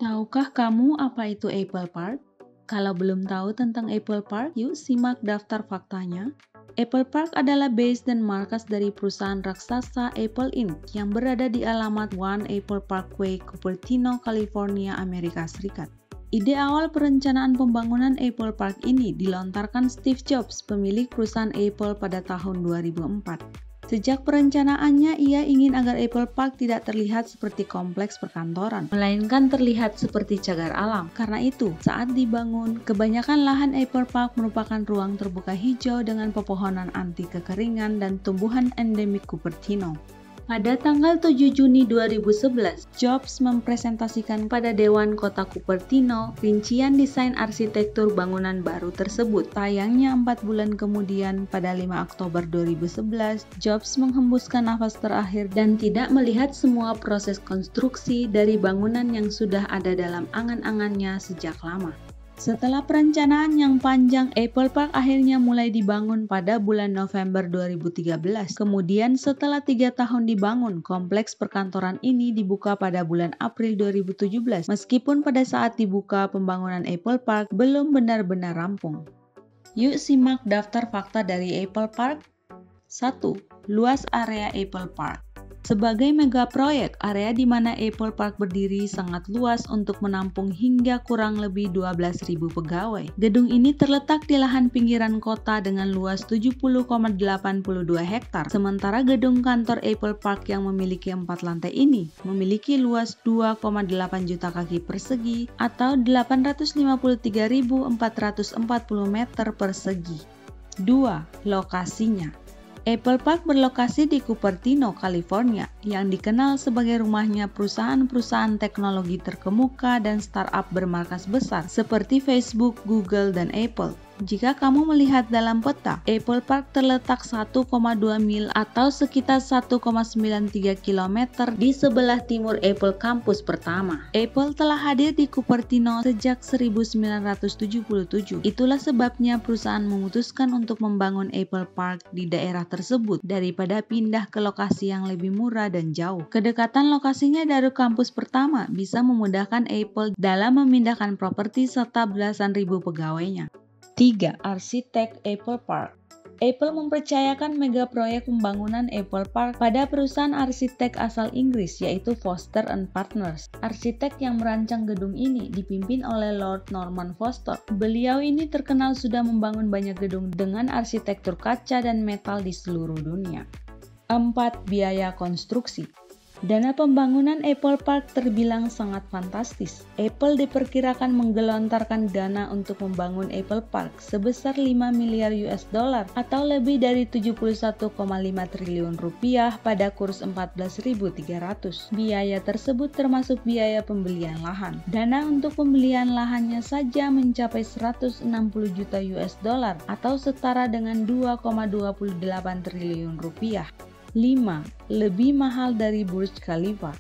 Tahukah kamu apa itu Apple Park? Kalau belum tahu tentang Apple Park, yuk simak daftar faktanya. Apple Park adalah base dan markas dari perusahaan raksasa Apple Inc. yang berada di alamat One Apple Parkway, Cupertino, California, Amerika Serikat. Ide awal perencanaan pembangunan Apple Park ini dilontarkan Steve Jobs, pemilik perusahaan Apple pada tahun 2004. Sejak perencanaannya, ia ingin agar Apple Park tidak terlihat seperti kompleks perkantoran, melainkan terlihat seperti cagar alam. Karena itu, saat dibangun, kebanyakan lahan Apple Park merupakan ruang terbuka hijau dengan pepohonan anti kekeringan dan tumbuhan endemik Cupertino. Pada tanggal 7 Juni 2011, Jobs mempresentasikan pada Dewan Kota Cupertino rincian desain arsitektur bangunan baru tersebut. Sayangnya 4 bulan kemudian, pada 5 Oktober 2011, Jobs menghembuskan nafas terakhir dan tidak melihat semua proses konstruksi dari bangunan yang sudah ada dalam angan-angannya sejak lama. Setelah perencanaan yang panjang, Apple Park akhirnya mulai dibangun pada bulan November 2013. Kemudian setelah 3 tahun dibangun, kompleks perkantoran ini dibuka pada bulan April 2017. Meskipun pada saat dibuka, pembangunan Apple Park belum benar-benar rampung. Yuk simak daftar fakta dari Apple Park. 1. Luas area Apple Park. Sebagai mega proyek, area di mana Apple Park berdiri sangat luas untuk menampung hingga kurang lebih 12.000 pegawai. Gedung ini terletak di lahan pinggiran kota dengan luas 70,82 hektar. Sementara gedung kantor Apple Park yang memiliki 4 lantai ini memiliki luas 2,8 juta kaki persegi atau 853.440 meter persegi. 2. Lokasinya. Apple Park berlokasi di Cupertino, California, yang dikenal sebagai rumahnya perusahaan-perusahaan teknologi terkemuka dan startup bermarkas besar seperti Facebook, Google, dan Apple. Jika kamu melihat dalam peta, Apple Park terletak 1,2 mil atau sekitar 1,93 km di sebelah timur Apple Campus pertama. Apple telah hadir di Cupertino sejak 1977. Itulah sebabnya perusahaan memutuskan untuk membangun Apple Park di daerah tersebut daripada pindah ke lokasi yang lebih murah dan jauh. Kedekatan lokasinya dari kampus pertama bisa memudahkan Apple dalam memindahkan properti serta belasan ribu pegawainya. 3. Arsitek Apple Park. Apple mempercayakan mega proyek pembangunan Apple Park pada perusahaan arsitek asal Inggris yaitu Foster & Partners. Arsitek yang merancang gedung ini dipimpin oleh Lord Norman Foster. Beliau ini terkenal sudah membangun banyak gedung dengan arsitektur kaca dan metal di seluruh dunia. 4. Biaya konstruksi. Dana pembangunan Apple Park terbilang sangat fantastis. Apple diperkirakan menggelontarkan dana untuk membangun Apple Park sebesar 5 miliar US dollar atau lebih dari 71,5 triliun rupiah pada kurs 14.300. Biaya tersebut termasuk biaya pembelian lahan. Dana untuk pembelian lahannya saja mencapai 160 juta US dollar atau setara dengan 2,28 triliun rupiah. 5. Lebih mahal dari Burj Khalifa.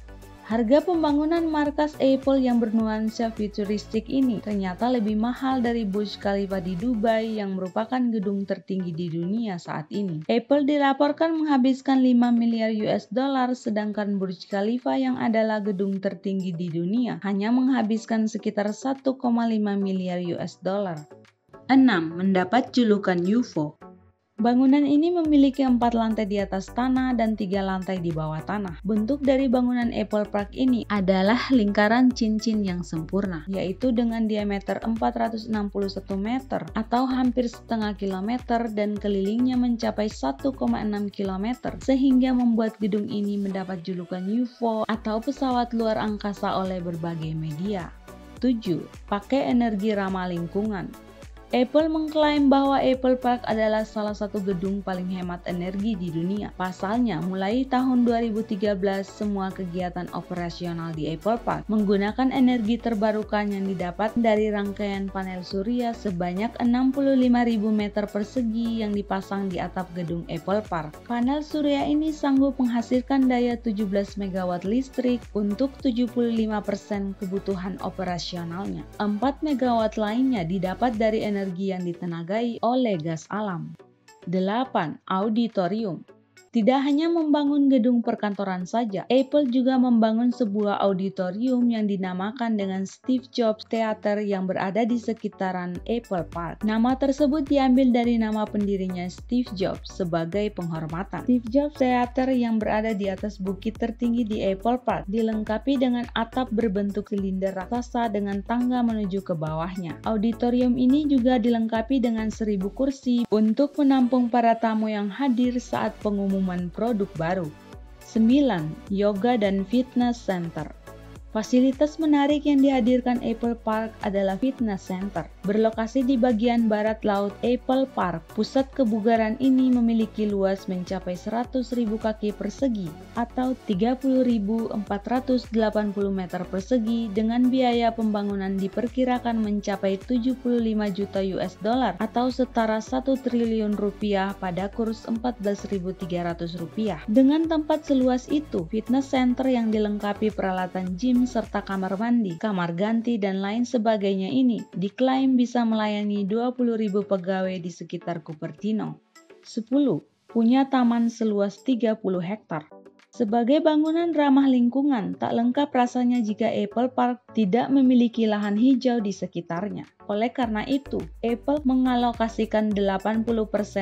Harga pembangunan markas Apple yang bernuansa futuristik ini ternyata lebih mahal dari Burj Khalifa di Dubai yang merupakan gedung tertinggi di dunia saat ini. Apple dilaporkan menghabiskan 5 miliar US dollar sedangkan Burj Khalifa yang adalah gedung tertinggi di dunia hanya menghabiskan sekitar 1,5 miliar US dollar. 6. Mendapat julukan UFO. Bangunan ini memiliki 4 lantai di atas tanah dan 3 lantai di bawah tanah. Bentuk dari bangunan Apple Park ini adalah lingkaran cincin yang sempurna, yaitu dengan diameter 461 meter atau hampir setengah kilometer dan kelilingnya mencapai 1,6 kilometer, sehingga membuat gedung ini mendapat julukan UFO atau pesawat luar angkasa oleh berbagai media. 7. Pakai energi ramah lingkungan. Apple mengklaim bahwa Apple Park adalah salah satu gedung paling hemat energi di dunia. Pasalnya, mulai tahun 2013, semua kegiatan operasional di Apple Park menggunakan energi terbarukan yang didapat dari rangkaian panel surya sebanyak 65.000 meter persegi yang dipasang di atap gedung Apple Park. Panel surya ini sanggup menghasilkan daya 17 MW listrik untuk 75% kebutuhan operasionalnya. 4 MW lainnya didapat dari energi yang ditenagai oleh gas alam. 8. Auditorium. Tidak hanya membangun gedung perkantoran saja, Apple juga membangun sebuah auditorium yang dinamakan dengan Steve Jobs Theater yang berada di sekitaran Apple Park. Nama tersebut diambil dari nama pendirinya Steve Jobs sebagai penghormatan. Steve Jobs Theater yang berada di atas bukit tertinggi di Apple Park dilengkapi dengan atap berbentuk silinder raksasa dengan tangga menuju ke bawahnya. Auditorium ini juga dilengkapi dengan 1000 kursi untuk menampung para tamu yang hadir saat pengumuman produk baru. 9. Yoga dan Fitness Center. Fasilitas menarik yang dihadirkan Apple Park adalah Fitness Center. Berlokasi di bagian barat laut Apple Park, pusat kebugaran ini memiliki luas mencapai 100.000 kaki persegi atau 30.480 meter persegi dengan biaya pembangunan diperkirakan mencapai 75 juta US dollar atau setara 1 triliun rupiah pada kurs 14.300 rupiah. Dengan tempat seluas itu, fitness center yang dilengkapi peralatan gym serta kamar mandi, kamar ganti, dan lain sebagainya ini diklaim bisa melayani 20.000 pegawai di sekitar Cupertino. 10. Punya taman seluas 30 hektar. Sebagai bangunan ramah lingkungan, tak lengkap rasanya jika Apple Park tidak memiliki lahan hijau di sekitarnya. Oleh karena itu, Apple mengalokasikan 80%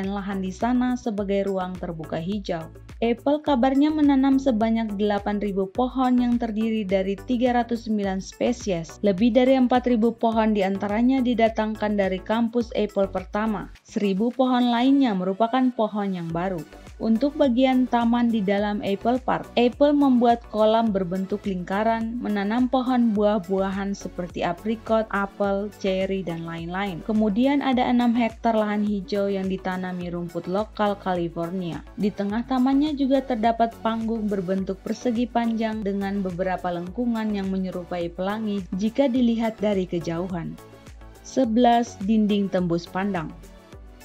lahan di sana sebagai ruang terbuka hijau. Apple kabarnya menanam sebanyak 8.000 pohon yang terdiri dari 309 spesies. Lebih dari 4.000 pohon diantaranya didatangkan dari kampus Apple pertama. 1.000 pohon lainnya merupakan pohon yang baru. Untuk bagian taman di dalam Apple Park, Apple membuat kolam berbentuk lingkaran, menanam pohon buah-buahan seperti aprikot, apel, ceri, dan lain-lain. Kemudian ada 6 hektar lahan hijau yang ditanami rumput lokal California. Di tengah tamannya juga terdapat panggung berbentuk persegi panjang dengan beberapa lengkungan yang menyerupai pelangi jika dilihat dari kejauhan. 11. Dinding tembus pandang.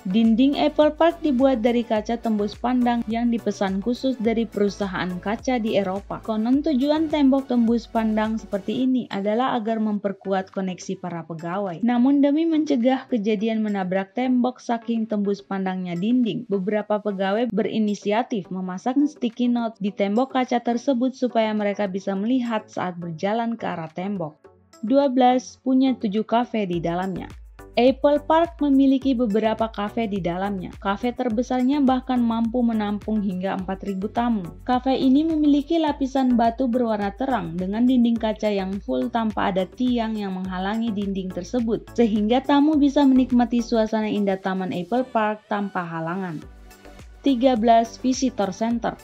Dinding Apple Park dibuat dari kaca tembus pandang yang dipesan khusus dari perusahaan kaca di Eropa. Konon tujuan tembok tembus pandang seperti ini adalah agar memperkuat koneksi para pegawai. Namun demi mencegah kejadian menabrak tembok saking tembus pandangnya dinding, beberapa pegawai berinisiatif memasang sticky note di tembok kaca tersebut supaya mereka bisa melihat saat berjalan ke arah tembok. 12. Punya 7 kafe di dalamnya. Apple Park memiliki beberapa kafe di dalamnya. Kafe terbesarnya bahkan mampu menampung hingga 4.000 tamu. Kafe ini memiliki lapisan batu berwarna terang dengan dinding kaca yang full tanpa ada tiang yang menghalangi dinding tersebut, sehingga tamu bisa menikmati suasana indah Taman Apple Park tanpa halangan. 13. Visitor Center.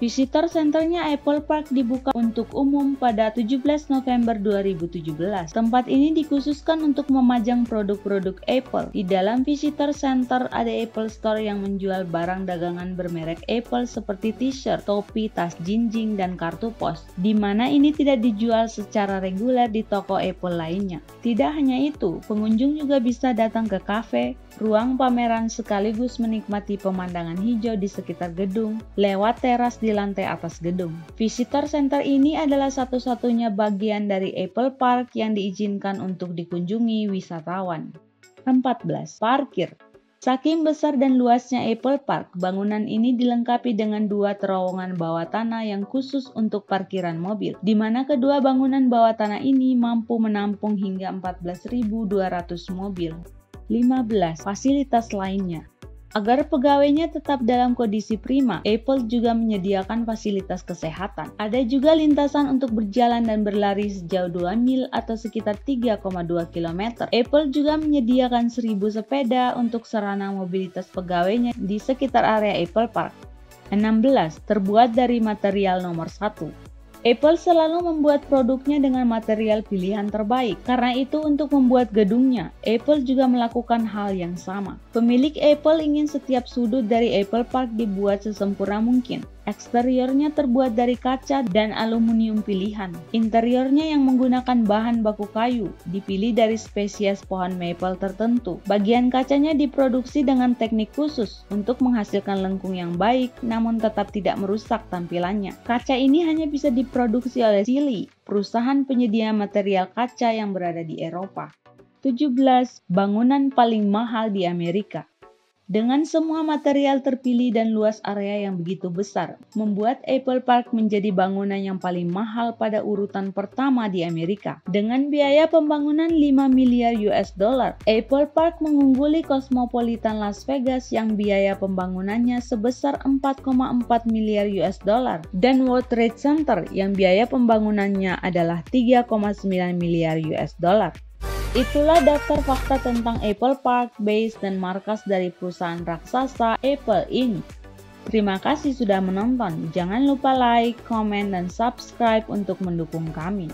Visitor Centernya Apple Park dibuka untuk umum pada 17 November 2017. Tempat ini dikhususkan untuk memajang produk-produk Apple. Di dalam Visitor Center ada Apple Store yang menjual barang dagangan bermerek Apple seperti t-shirt, topi, tas jinjing, dan kartu pos, di mana ini tidak dijual secara reguler di toko Apple lainnya. Tidak hanya itu, pengunjung juga bisa datang ke kafe, ruang pameran sekaligus menikmati pemandangan hijau di sekitar gedung lewat teras di lantai atas gedung. Visitor Center ini adalah satu-satunya bagian dari Apple Park yang diizinkan untuk dikunjungi wisatawan. 14. Parkir. Saking besar dan luasnya Apple Park, bangunan ini dilengkapi dengan 2 terowongan bawah tanah yang khusus untuk parkiran mobil, di mana kedua bangunan bawah tanah ini mampu menampung hingga 14.200 mobil. 15. Fasilitas lainnya. Agar pegawainya tetap dalam kondisi prima, Apple juga menyediakan fasilitas kesehatan. Ada juga lintasan untuk berjalan dan berlari sejauh 2 mil atau sekitar 3,2 km. Apple juga menyediakan 1.000 sepeda untuk sarana mobilitas pegawainya di sekitar area Apple Park. 16. Terbuat dari material nomor 1. Apple selalu membuat produknya dengan material pilihan terbaik. Karena itu untuk membuat gedungnya, Apple juga melakukan hal yang sama. Pemilik Apple ingin setiap sudut dari Apple Park dibuat sesempurna mungkin. Eksteriornya terbuat dari kaca dan aluminium pilihan. Interiornya yang menggunakan bahan baku kayu, dipilih dari spesies pohon maple tertentu. Bagian kacanya diproduksi dengan teknik khusus untuk menghasilkan lengkung yang baik namun tetap tidak merusak tampilannya. Kaca ini hanya bisa diproduksi oleh Sealy, perusahaan penyedia material kaca yang berada di Eropa. 17. Bangunan paling mahal di Amerika. Dengan semua material terpilih dan luas area yang begitu besar, membuat Apple Park menjadi bangunan yang paling mahal pada urutan pertama di Amerika. Dengan biaya pembangunan 5 miliar US dollar, Apple Park mengungguli Cosmopolitan Las Vegas yang biaya pembangunannya sebesar 4,4 miliar US dollar dan World Trade Center yang biaya pembangunannya adalah 3,9 miliar US dollar. Itulah daftar fakta tentang Apple Park, base, dan markas dari perusahaan raksasa Apple Inc. Terima kasih sudah menonton. Jangan lupa like, komen, dan subscribe untuk mendukung kami.